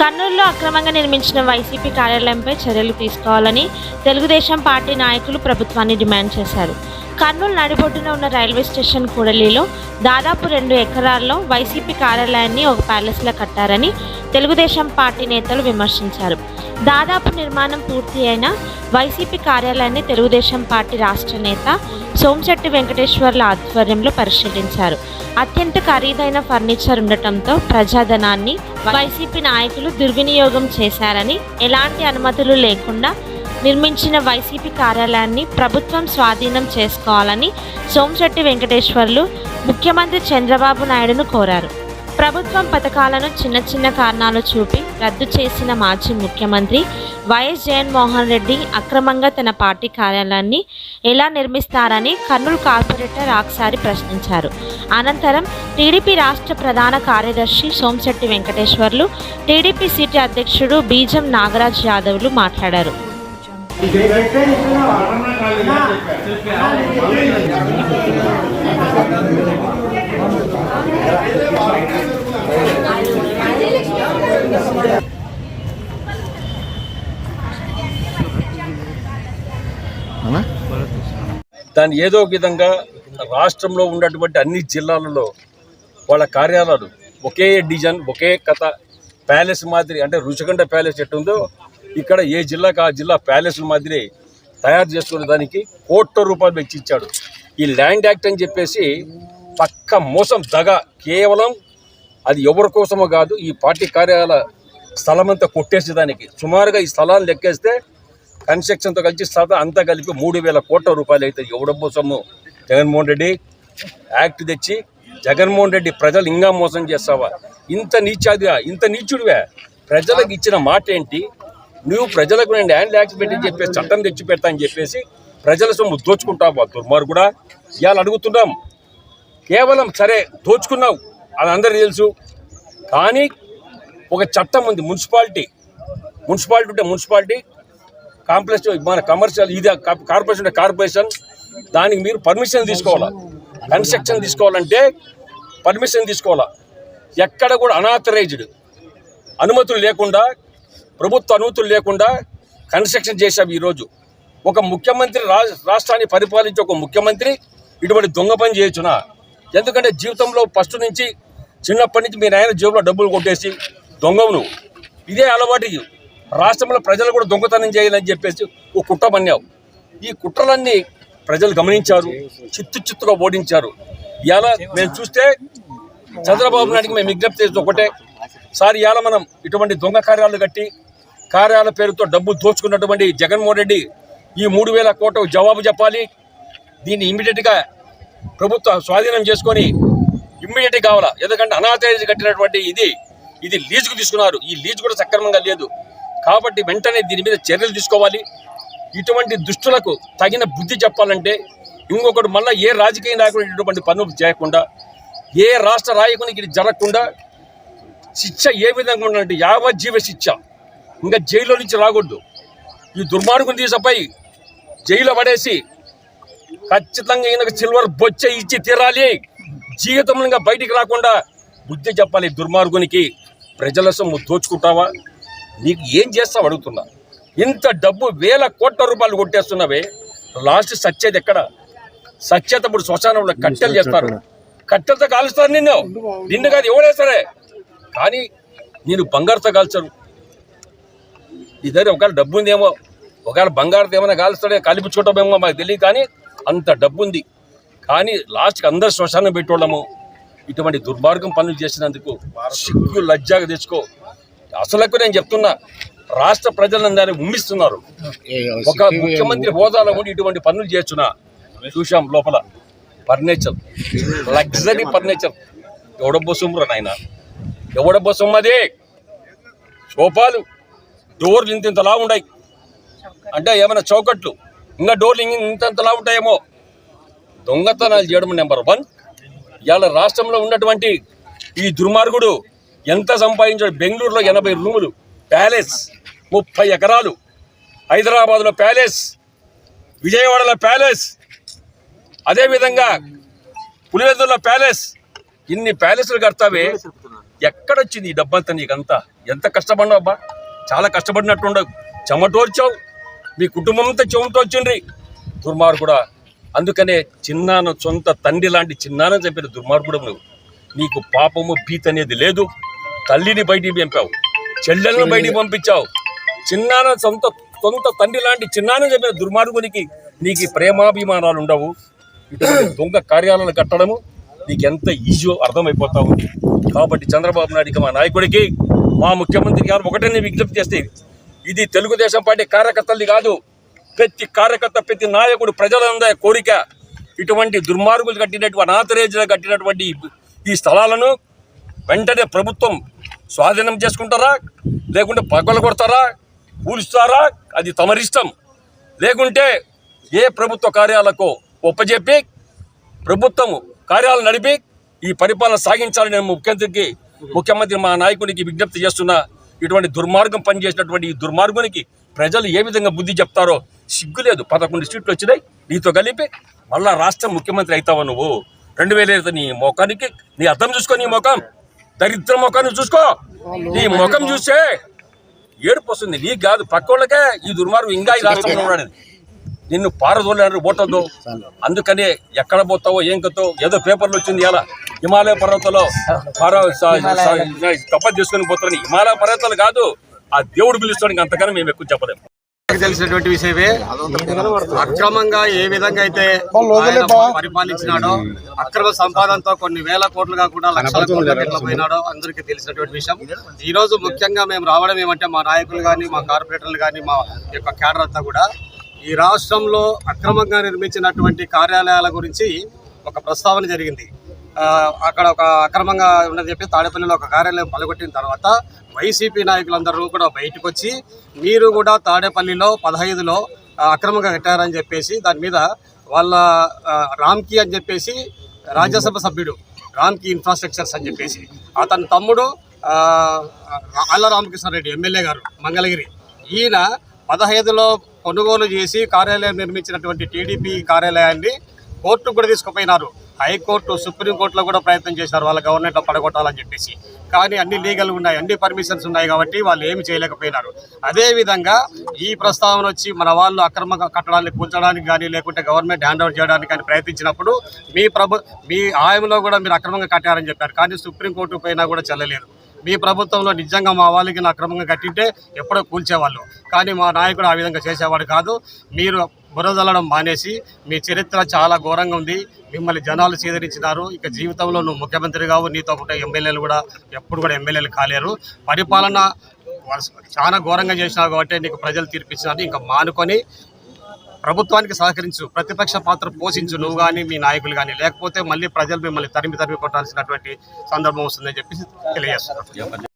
కర్నూలులో అక్రమంగా నిర్మించిన వైసీపీ కార్యాలయంపై చర్యలు తీసుకోవాలని తెలుగుదేశం పార్టీ నాయకులు ప్రభుత్వాన్ని డిమాండ్ చేశారు. కర్నూలు నడిబొడ్డున ఉన్న రైల్వే స్టేషన్ కూడలిలో దాదాపు 2 ఎకరాల్లో వైసీపీ కార్యాలయాన్ని ఒక ప్యాలెస్లా కట్టారని తెలుగుదేశం పార్టీ నేతలు విమర్శించారు. దాదాపు నిర్మాణం పూర్తి అయిన వైసీపీ కార్యాలయాన్ని తెలుగుదేశం పార్టీ రాష్ట్ర నేత సోమిశెట్టి వెంకటేశ్వర్ల ఆధ్వర్యంలో పరిశీలించారు. అత్యంత ఖరీదైన ఫర్నిచర్ ఉండటంతో ప్రజాధనాన్ని వైసీపీ నాయకులు దుర్వినియోగం చేశారని, ఎలాంటి అనుమతులు లేకుండా నిర్మించిన వైసీపీ కార్యాలయాన్ని ప్రభుత్వం స్వాధీనం చేసుకోవాలని సోమిశెట్టి వెంకటేశ్వర్లు ముఖ్యమంత్రి చంద్రబాబు నాయుడును కోరారు. ప్రభుత్వం పథకాలను చిన్న కారణాలు చూపి రద్దు చేసిన మాజీ ముఖ్యమంత్రి వైఎస్ జగన్మోహన్ రెడ్డి అక్రమంగా తన పార్టీ కార్యాలయాన్ని ఎలా నిర్మిస్తారని కర్నూలు కార్పొరేటర్ ఆక్సారి ప్రశ్నించారు. అనంతరం టీడీపీ రాష్ట్ర ప్రధాన కార్యదర్శి సోమిశెట్టి వెంకటేశ్వర్లు, టీడీపీ సిటీ అధ్యక్షుడు బీజం నాగరాజ్ యాదవ్లు మాట్లాడారు. దాన్ని ఏదో ఒక విధంగా రాష్ట్రంలో ఉన్నటువంటి అన్ని జిల్లాలలో వాళ్ళ కార్యాలయాలు ఒకే డిజైన్, ఒకే కథ, ప్యాలెస్ మాదిరి, అంటే రుచికొండ ప్యాలెస్ ఎట్టుందో ఇక్కడ ఏ జిల్లాకు ఆ జిల్లా ప్యాలెస్ మాదిరి తయారు చేసుకునే దానికి ₹1,00,00,000 వెచ్చించాడు. ఈ ల్యాండ్ యాక్ట్ అని చెప్పేసి పక్క మోసం, దగ, కేవలం అది ఎవరి కోసమో కాదు, ఈ పార్టీ కార్యాలయ స్థలం అంతా కొట్టేసేదానికి. సుమారుగా ఈ స్థలాన్ని లెక్కేస్తే కన్స్ట్రక్షన్తో కలిసి స్థలం అంతా కలిపి ₹3,000,00,000 అయితే ఎవడబ్బో సొమ్ము. జగన్మోహన్ రెడ్డి యాక్ట్ తెచ్చి జగన్మోహన్ రెడ్డి ప్రజలు ఇంకా మోసం చేస్తావా? ఇంత నీచుడివే. ప్రజలకు ఇచ్చిన మాట ఏంటి? నువ్వు ప్రజలకు నేను ల్యాండ్ యాక్ట్ పెట్టి చెప్పేసి చట్టం తెచ్చి పెడతా అని చెప్పేసి ప్రజల సొమ్ము దోచుకుంటావు. దుర్మార్గుడు కూడా ఇవాళ అడుగుతున్నాం. కేవలం సరే దోచుకున్నావు, అది అందరికీ తెలుసు. కానీ ఒక చట్టం ఉంది, మున్సిపాలిటీ ఉంటే మున్సిపాలిటీ కాంప్లెక్స్, మన కమర్షియల్ ఇది కార్పొరేషన్ ఉంటే కార్పొరేషన్, దానికి మీరు పర్మిషన్ తీసుకోవాలా. కన్స్ట్రక్షన్ తీసుకోవాలంటే పర్మిషన్ తీసుకోవాలా. ఎక్కడ కూడా అనాథరైజ్డ్, అనుమతులు లేకుండా, ప్రభుత్వ అనుమతులు లేకుండా కన్స్ట్రక్షన్ చేశాం. ఈరోజు ఒక ముఖ్యమంత్రి, రాష్ట్రాన్ని పరిపాలించే ఒక ముఖ్యమంత్రి ఇటువంటి దొంగ పని చేయొచ్చునా? ఎందుకంటే జీవితంలో ఫస్ట్ నుంచి, చిన్నప్పటి నుంచి మీ నాయన జేబులో డబ్బులు కొట్టేసి దొంగవును. ఇదే అలవాటు. రాష్ట్రంలో ప్రజలు కూడా దొంగతనం చేయాలని చెప్పేసి ఒక కుట్ర పన్నావు. ఈ కుట్రలన్నీ ప్రజలు గమనించారు, చిత్తుగా ఓడించారు. ఇవాళ మేము చూస్తే చంద్రబాబు నాయుడికి మేము విజ్ఞప్తి చేస్తే ఒకటే, సార్ ఇవాళ మనం ఇటువంటి దొంగ కార్యాలు కట్టి కార్యాల పేరుతో డబ్బులు దోచుకున్నటువంటి జగన్మోహన్ రెడ్డి ఈ 3,000 కోట్ల జవాబు చెప్పాలి. దీన్ని ఇమ్మీడియట్గా ప్రభుత్వం స్వాధీనం చేసుకొని ఇమ్మీడియట్గా కావాలా. ఎందుకంటే అనాథరైజ్ కట్టినటువంటి ఇది లీజుకు తీసుకున్నారు. ఈ లీజు కూడా సక్రమంగా లేదు. కాబట్టి వెంటనే దీని మీద చర్యలు తీసుకోవాలి. ఇటువంటి దుష్టులకు తగిన బుద్ధి చెప్పాలంటే ఇంకొకటి మళ్ళీ ఏ రాజకీయ నాయకుడు ఇటువంటి పనులు చేయకుండా, ఏ రాష్ట్ర నాయకునికి ఇది జరగకుండా శిక్ష ఏ విధంగా ఉండాలంటే యావజ్జీవ శిక్ష, ఇంకా జైల్లో నుంచి రాకూడదు. ఈ దుర్మార్గుని తీసపై జైల్లో పడేసి ఖచ్చితంగా ఈయనకు సిల్వర్ బొచ్చ ఇచ్చి తీరాలి. జీవితంలో ఇంకా బయటికి రాకుండా బుద్ధి చెప్పాలి. దుర్మార్గునికి ప్రజల సొమ్ము దోచుకుంటావా? నీకు ఏం చేస్తావు అడుగుతున్నా. ఇంత డబ్బు ₹1,000 కోట్ల కొట్టేస్తున్నావే, లాస్ట్ సచ్చేది ఎక్కడ? సచ్చేతప్పుడు శ్మశానంలో కట్టెలు చేస్తారు, కట్టెలతో కాలుస్తారు. నిన్ను కాదు ఎవడే సరే, కానీ నేను బంగారుతో కాల్చరు. ఇద్దరు ఒకవేళ డబ్బు ఉందేమో, ఒకవేళ బంగారుతో ఏమైనా కాలుస్తాడే కలిపించుకోవటమేమో మాకు తెలియదు. కానీ అంత డబ్బు ఉంది. కానీ లాస్ట్కి అందరు శ్మశానం పెట్టోళ్ళము. ఇటువంటి దుర్మార్గం పనులు చేసినందుకు సిగ్గు లజ్జాగా తెచ్చుకో. అసలకు నేను చెప్తున్నా, రాష్ట్ర ప్రజలందరూ ఉమ్మిస్తున్నారు. ఒక ముఖ్యమంత్రి హోదాలో ఉండి ఇటువంటి పనులు చేస్తున్నా చూసాం. లోపల ఫర్నిచర్, లగ్జరీ ఫర్నిచర్. ఎవడబ్బో సొమ్మురా నాయన, ఎవడబ్బో సొమ్మదే. సోఫాలు, డోర్లు ఇంతలా ఉన్నాయి అంటే ఏమైనా చౌకట్లు, ఇంకా డోర్లు ఇంతలా ఉంటాయేమో. దొంగతనాలు చేయడం నెంబర్ 1. ఇవాళ రాష్ట్రంలో ఉన్నటువంటి ఈ దుర్మార్గుడు ఎంత సంపాదించాడు? బెంగళూరులో 80 రూములు, ప్యాలెస్ 30 ఎకరాలు, హైదరాబాద్లో ప్యాలెస్, విజయవాడలో ప్యాలెస్, అదేవిధంగా పులివెందుల్లో ప్యాలెస్. ఇన్ని ప్యాలెస్లు కడతావే, ఎక్కడొచ్చింది ఈ డబ్బంతా నీకంతా? ఎంత కష్టపడినావు అబ్బా? చాలా కష్టపడినట్టుండవు, చెమటోర్చావు, మీ కుటుంబం అంతా చెమటోర్చిండ్రి దుర్మార్గుడా. అందుకనే చిన్నాన్న సొంత తండ్రి లాంటి చిన్నాన్న చంపిన దుర్మార్గుడు నువ్వు. నీకు పాపము భీతి అనేది లేదు. తల్లిని బయటికి పంపావు, చెల్లెలను బయటికి పంపించావు. చిన్నాన్న సొంత తండ్రి లాంటి చిన్నాన్న చంపిన దుర్మార్గునికి నీకు ప్రేమాభిమానాలు ఉండవు. ఇటువంటి దొంగ కార్యాలను కట్టడము నీకెంత ఈజీయో అర్థమైపోతా ఉంది. కాబట్టి చంద్రబాబు నాయుడికి, మా నాయకుడికి, మా ముఖ్యమంత్రి గారు ఒకటే విజ్ఞప్తి చేస్తే, ఇది తెలుగుదేశం పార్టీ కార్యకర్తలది కాదు, ప్రతి కార్యకర్త, ప్రతి నాయకుడు, ప్రజలందరి కోరిక. ఇటువంటి దుర్మార్గులు కట్టినటువంటి, అనాథరేజ్లో కట్టినటువంటి ఈ స్థలాలను వెంటనే ప్రభుత్వం స్వాధీనం చేసుకుంటారా, లేకుంటే పగలు కొడతారా, కూలుస్తారా, అది తమరిష్టం. లేకుంటే ఏ ప్రభుత్వ కార్యాలకు ఒప్పజెప్పి ప్రభుత్వం కార్యాలు నడిపి ఈ పరిపాలన సాగించాలని నేను ముఖ్యమంత్రి మా నాయకునికి విజ్ఞప్తి చేస్తున్నా. ఇటువంటి దుర్మార్గం పనిచేసినటువంటి ఈ దుర్మార్గునికి ప్రజలు ఏ విధంగా బుద్ధి చెప్తారో సిగ్గులేదు. 11 సీట్లు వచ్చినాయి నీతో కలిపి, మళ్ళా రాష్ట్ర ముఖ్యమంత్రి అవుతావా నువ్వు? 2005 నీ ముఖానికి, నీ అర్థం చూసుకో, నీ ముఖం, దరిద్ర ముఖాన్ని చూసుకో. నీ ముఖం చూస్తే ఏడుపు వస్తుంది. నీకు కాదు, పక్కోళ్ళకే ఈ దుర్మార్గం ఇంకా ఈ రాష్ట్రంలో ఉన్నాడు. నిన్ను పారదోలేరు పోతుందో. అందుకనే ఎక్కడ పోతావో ఏం కతో ఏదో పేపర్లు వచ్చింది, ఇలా హిమాలయ పర్వతాల్లో తపస్సు చేసుకుని పోతారని. హిమాలయ పర్వతాలు కాదు, ఆ దేవుడు పిలుస్తానికి, అంతకన్నా మేము ఎక్కువ చెప్పలేము. తెలిసినటువంటి విషయమే. అక్రమంగా ఏ విధంగా అయితే పరిపాలించినాడో, అక్రమ సంపాదనతో కొన్ని వేల కోట్లుగా కూడా లక్షల కోట్ల పోయినాడో అందరికీ తెలిసినటువంటి విషయం. ఈ రోజు ముఖ్యంగా మేము రావడం ఏమంటే, మా నాయకులు కానీ, మా కార్పొరేటర్లు కానీ, మా యొక్క క్యాడర్ అంతా కూడా ఈ రాష్ట్రంలో అక్రమంగా నిర్మించినటువంటి కార్యాలయాల గురించి ఒక ప్రస్తావన జరిగింది. అక్కడ ఒక అక్రమంగా ఉన్నది చెప్పి తాడేపల్లిలో ఒక కార్యాలయం పలగొట్టిన తర్వాత వైసీపీ నాయకులందరూ కూడా బయటకు వచ్చి, మీరు కూడా తాడేపల్లిలో 15లో అక్రమంగా కట్టారని చెప్పేసి, దాని మీద వాళ్ళ రామ్కి అని చెప్పేసి రాజ్యసభ సభ్యుడు, రామ్కి ఇన్ఫ్రాస్ట్రక్చర్స్ అని చెప్పేసి అతని తమ్ముడు ఆళ్ళ రామకృష్ణారెడ్డి ఎమ్మెల్యే గారు మంగళగిరి, ఈయన 15లో కొనుగోలు చేసి కార్యాలయం నిర్మించినటువంటి టీడీపీ కార్యాలయాన్ని కోర్టుకు కూడా తీసుకుపోయినారు. హైకోర్టు, సుప్రీంకోర్టులో కూడా ప్రయత్నం చేశారు వాళ్ళ గవర్నమెంట్లో పడగొట్టాలని చెప్పేసి. కానీ అన్ని లీగల్ ఉన్నాయి, అన్ని పర్మిషన్స్ ఉన్నాయి కాబట్టి వాళ్ళు ఏమి చేయలేకపోయినారు. అదేవిధంగా ఈ ప్రస్తావన వచ్చి మన వాళ్ళు అక్రమంగా కట్టడాన్ని కూల్చడానికి కానీ, లేకుంటే గవర్నమెంట్ హ్యాండ్ ఓవర్ చేయడానికి కానీ ప్రయత్నించినప్పుడు మీ ఆయంలో కూడా మీరు అక్రమంగా కట్టారని చెప్పారు. కానీ సుప్రీంకోర్టు పైన కూడా చెల్లలేదు. మీ ప్రభుత్వంలో నిజంగా మా వాళ్ళకి అక్రమంగా కట్టింటే ఎప్పుడో కూల్చేవాళ్ళు. కానీ మా నాయకుడు ఆ విధంగా చేసేవాడు కాదు. మీరు బురదల్లడం మానేసి, మీ చరిత్ర చాలా ఘోరంగా ఉంది, మిమ్మల్ని జనాలు స్వీకరించినారు. ఇక జీవితంలో నువ్వు ముఖ్యమంత్రి కావు, నీతో పాటు ఎమ్మెల్యేలు కూడా ఎప్పుడు కూడా ఎమ్మెల్యేలు కాలేరు. పరిపాలన చాలా ఘోరంగా చేసినావు కాబట్టి నీకు ప్రజలు తీర్పిచ్చినారు. ఇంకా మానుకొని ప్రభుత్వానికి సహకరించు, ప్రతిపక్ష పాత్ర పోషించు, నువ్వు కానీ మీ నాయకులు కానీ. లేకపోతే మళ్ళీ ప్రజలు మిమ్మల్ని తరిమి కొట్టాల్సినటువంటి సందర్భం వస్తుందని చెప్పి తెలియజేస్తున్నారు.